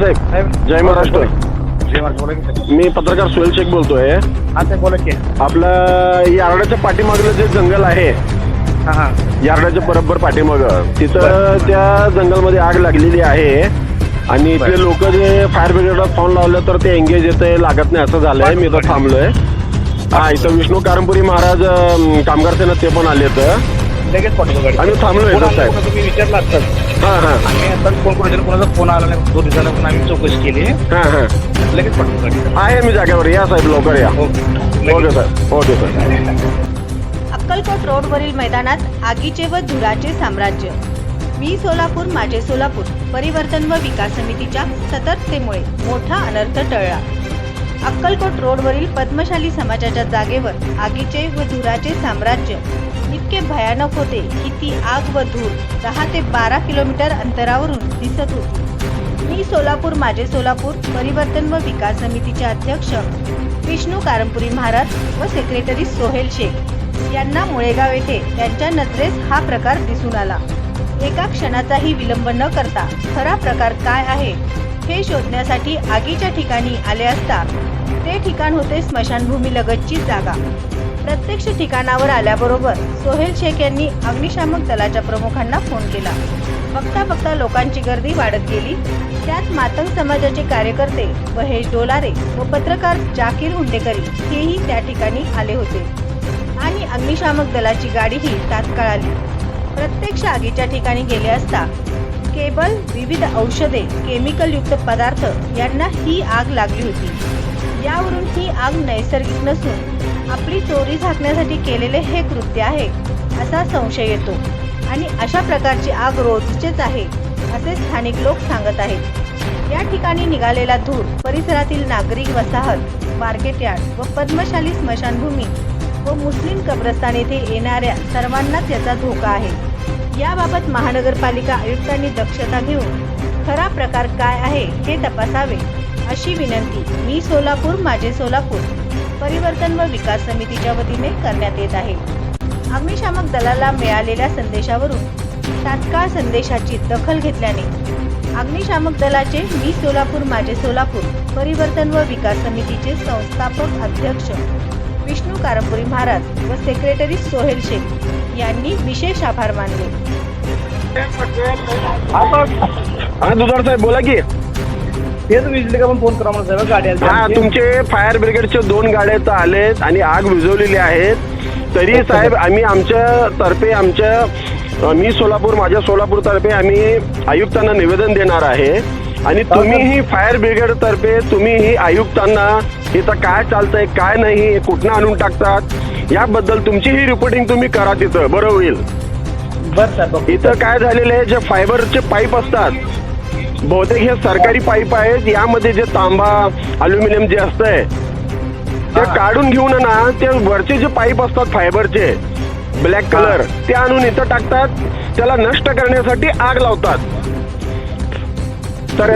साहेब. जय महाराष्ट्र. मी पत्रकार सोहेल शेख बोलतोय. हा साहेब बोला की. आपलं यार्डाच्या पाठीमागलं जे जंगल आहे, हां हां यार्डाच्या बरोबर पाठीमागं तिथं त्या जंगलमध्ये आग लागलेली आहे आणि इथले लोक जे फायर ब्रिगेडला फोन लावलं तर ते एंगेज येते, लागत नाही असं झालंय. मी इथं थांबलोय. हा, इथं विष्णू कारंपुरी महाराज कामगार सेना ते पण आले तर लगेच पाठवतो गाडी. आम्ही थांबलोय इथं साहेब. तुम्ही विचारला असतात. हां हां आम्ही आता फोन करून कोणाचा फोन आला नाही, 2 दिवसाला पण आम्ही चौकशी केली. हां हां लगेच पाठवतो गाडी. आहे मी जागेवर. या साहेब, लवकर या. Okay sir. Okay sir. Akkalkot रोडवरील मैदानात आगीचे व धुराचे साम्राज्य. मी सोलापूर माझे सोलापूर परिवर्तन व विकास समितीच्या सतर्कतेमुळे मोठा अनर्थ टळला. अक्कलकोट रोडवरील पद्मशाली समाजाच्या जागेवर आगीचे व धुराचे साम्राज्य इतके भयानक होते की ती आग व धूर 10 ते 12 किलोमीटर अंतरावरून दिसत होती. मी सोलापूर माझे सोलापूर परिवर्तन व विकास समितीचे अध्यक्ष विष्णू कारंपुरी महाराज व सेक्रेटरी सोहेल शेख यांना मुळेगाव येथे त्यांच्या नजरेस हा प्रकार दिसून आला. एका क्षणाचाही विलंब न करता खरा प्रकार काय आहे हे शोधण्यासाठी आगीच्या ठिकाणी आले असता ते ठिकाण होते स्मशानभूमी लगतची जागा. प्रत्यक्ष ठिकाणावर आल्याबरोबर सोहेल शेख यांनी अग्निशामक दलाच्या प्रमुखांना फोन केला. बघता बघता लोकांची गर्दी वाढत गेली. त्यात मातंग समाजाचे कार्यकर्ते महेश डोलारे व पत्रकार जाकीर हुंडेकरी हेही त्या ठिकाणी आले होते आणि अग्निशामक दलाची गाडीही तात्काळ आली. प्रत्यक्ष आगीच्या ठिकाणी गेले असता केबल, विविध औषधे, केमिकल युक्त पदार्थ यांना ही आग लागली होती. यावरून ही आग नैसर्गिक नसून आपली चोरी झाकण्यासाठी केलेले हे कृत्य आहे असा संशय येतो आणि अशा प्रकारची आग रोजचेच आहे असे स्थानिक लोक सांगत आहेत. या ठिकाणी निघालेला धूर परिसरातील नागरिक वसाहत, मार्केट यार्ड व पद्मशाली स्मशानभूमी व मुस्लिम कब्रस्तान येथे येणाऱ्या सर्वांनाच याचा धोका आहे. याबाबत महानगरपालिका आयुक्तांनी दक्षता घेऊन खरा प्रकार काय आहे हे तपासावे अशी विनंती मी सोलापूर माझे सोलापूर परिवर्तन व विकास समितीच्या वतीने करण्यात येत आहे. अग्निशामक दलाला मिळालेल्या संदेशावरून तात्काळ संदेशाची दखल घेतल्याने अग्निशामक दलाचे मी सोलापूर माझे सोलापूर परिवर्तन व विकास समितीचे संस्थापक अध्यक्ष विष्णू कारंपुरी महाराज व सेक्रेटरी सोहेल शेख यांनी विशेष आभार मानले. हा दुधार साहेब बोला की. तेच विजली का पण फोन करा मला साहेब, गाडी आली. हा, तुमचे फायर ब्रिगेडचे 2 गाड्या तर आलेत आणि आग विझवलेली आहेत. तरी साहेब आम्ही आमच्या तर्फे मी सोलापूर माझ्या सोलापूर तर्फे आम्ही आयुक्तांना निवेदन देणार आहे आणि तुम्हीही फायर ब्रिगेड तर्फे तुम्हीही आयुक्तांना इथं काय चालतंय काय नाही, कुठनं आणून टाकतात याबद्दल तुमची ही रिपोर्टिंग तुम्ही करा तिथं, बरं होईल. बरं साहेब. इथं काय झालेलं आहे, जे फायबरचे पाईप असतात बहुतेक हे सरकारी पाईप आहेत. यामध्ये जे तांबा अल्युमिनियम जे असतंय ते काढून घेऊन ना ते वरचे जे पाईप असतात फायबरचे ब्लॅक कलर ते आणून इथं टाकतात. त्याला नष्ट करण्यासाठी आग लावतात. तर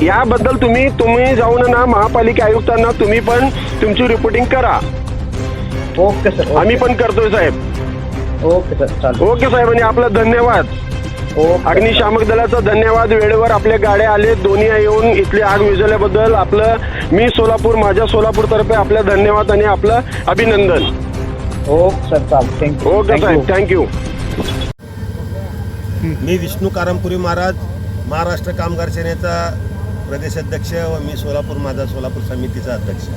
याबद्दल तुम्ही जाऊन ना महापालिका आयुक्तांना तुम्ही पण तुमची रिपोर्टिंग करा. Okay sir. आम्ही पण करतोय साहेब. ओके सर, चालेल. ओके साहेब. आणि आपला धन्यवाद. अग्निशामक दलाचा धन्यवाद. वेळेवर आपल्या गाड्या आले, दोन्ही येऊन इथली आग विझवल्याबद्दल आपलं मी सोलापूर माझ्या सोलापूर तर्फे आपल्या धन्यवाद आणि आपलं अभिनंदन. ओके सर, चालेल. थँक्यू. ओके साहेब, थँक्यू. मी विष्णू कारंपुरी महाराज महाराष्ट्र कामगार सेनेचा प्रदेशाध्यक्ष व मी सोलापूर माझा सोलापूर समितीचा अध्यक्ष.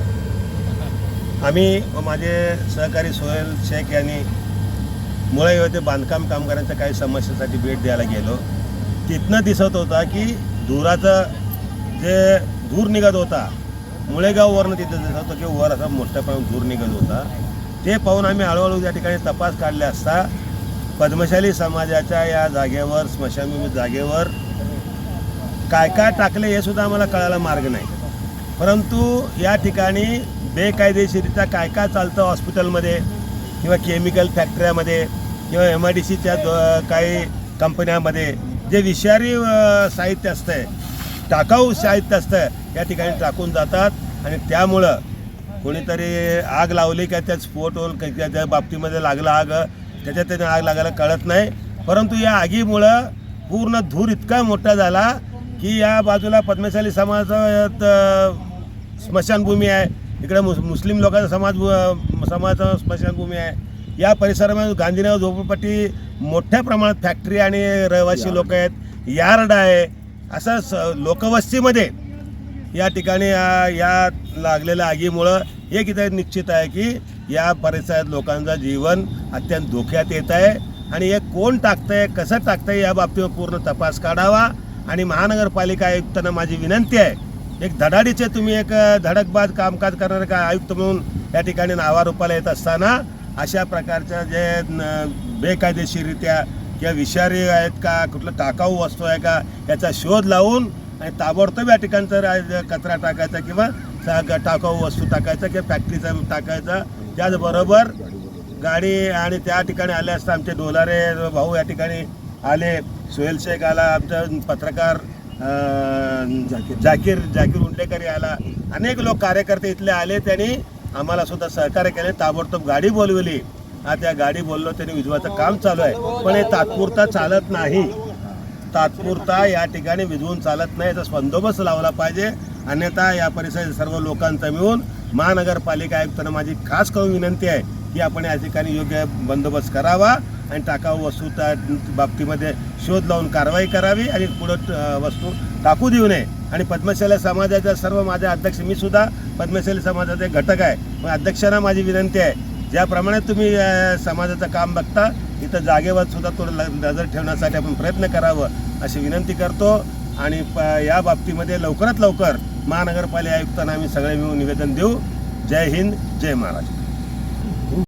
आम्ही व माझे सहकारी सोहेल शेख यांनी मुळेगाव येथे बांधकाम कामगारांच्या काही समस्येसाठी भेट द्यायला गेलो. तिथनं दिसत होता की धुराचं जे धूर निघत होता मुळेगाववरनं तिथं दिसत होतं की वर असा मोठ्या प्रमाणात धूर निघत होता. ते पाहून आम्ही हळूहळू त्या ठिकाणी तपास काढले असता पद्मशाली समाजाच्या या जागेवर स्मशानभूमी जागेवर काय काय टाकले हे सुद्धा आम्हाला कळायला मार्ग नाही. परंतु या ठिकाणी बेकायदेशीरित्या काय काय चालतं हॉस्पिटलमध्ये किंवा केमिकल फॅक्टऱ्यामध्ये किंवा MIDCच्या काही कंपन्यामध्ये जे विषारी साहित्य असतं, टाकाऊ साहित्य असतं या ठिकाणी टाकून जातात आणि त्यामुळं कोणीतरी आग लावली का त्यात स्फोट होऊन त्या बाबतीमध्ये लागला आग, त्याच्यात त्याने आग लागायला कळत नाही. परंतु या आगीमुळं पूर्ण धूर इतका मोठा झाला की या बाजूला पद्मशाली समाजाचं स्मशानभूमी आहे, इकडे मुस्लिम लोकांचा समाजाचा स्मशानभूमी आहे. या परिसरामध्ये गांधीनगर झोपडपट्टी मोठ्या प्रमाणात फॅक्टरी आणि रहिवासी लोक आहेत, यार्ड आहे. असं लोकवस्तीमध्ये या ठिकाणी या लागलेल्या आगीमुळं एक इथं निश्चित आहे की या परिसरात लोकांचं जीवन अत्यंत धोक्यात येत आहे आणि हे कोण टाकतंय, कसं टाकतंय या बाबतीवर पूर्ण तपास काढावा. आणि महानगरपालिका आयुक्तांना माझी विनंती आहे, एक धडाडीचे तुम्ही एक धडकबाज कामकाज करणारे का आयुक्त म्हणून या ठिकाणी नावारूपाला येत असताना अशा प्रकारच्या जे बेकायदेशीररित्या किंवा विषारी आहेत का, कुठलं टाकाऊ वस्तू आहे का याचा शोध लावून आणि ताबडतोब या ठिकाणचा कचरा टाकायचा किंवा टाकाऊ वस्तू टाकायचा किंवा फॅक्टरीचा टाकायचा. त्याचबरोबर गाडी आणि त्या ठिकाणी आले असता आमचे डोलारे भाऊ या ठिकाणी आले, सोहेल शेख आला, आमचा पत्रकार जाकीर उंडेकर आला, अनेक लोक कार्यकर्ते इथले आले. त्यांनी आम्हाला सुद्धा सहकार्य केले, ताबडतोब गाडी बोलवली. त्या गाडी बोललो, त्यांनी विझवायचं काम चालू आहे. पण हे तात्पुरता चालत नाही, तात्पुरता या ठिकाणी विझवून चालत नाही, याचा बंदोबस्त लावला पाहिजे. अन्यथा या परिसरातील सर्व लोकांचा मिळून महानगरपालिका आयुक्तांना माझी खास करून विनंती आहे की आपण या ठिकाणी योग्य बंदोबस्त करावा आणि टाकाऊ वस्तू त्या बाबतीमध्ये शोध लावून कारवाई करावी आणि पुढं वस्तू टाकू देऊ नये. आणि पद्मशाली समाजाच्या सर्व माझ्या अध्यक्ष, मी सुद्धा पद्मशाली समाजाचा एक घटक आहे, पण अध्यक्षांना माझी विनंती आहे, ज्याप्रमाणे तुम्ही समाजाचं काम बघता इथं जागेवर सुद्धा थोडं नजर ठेवण्यासाठी आपण प्रयत्न करावं अशी विनंती करतो. आणि या बाबतीमध्ये लवकरात लवकर महानगरपालिका आयुक्तांना आम्ही सगळे मिळून निवेदन देऊ. जय हिंद, जय महाराष्ट्र.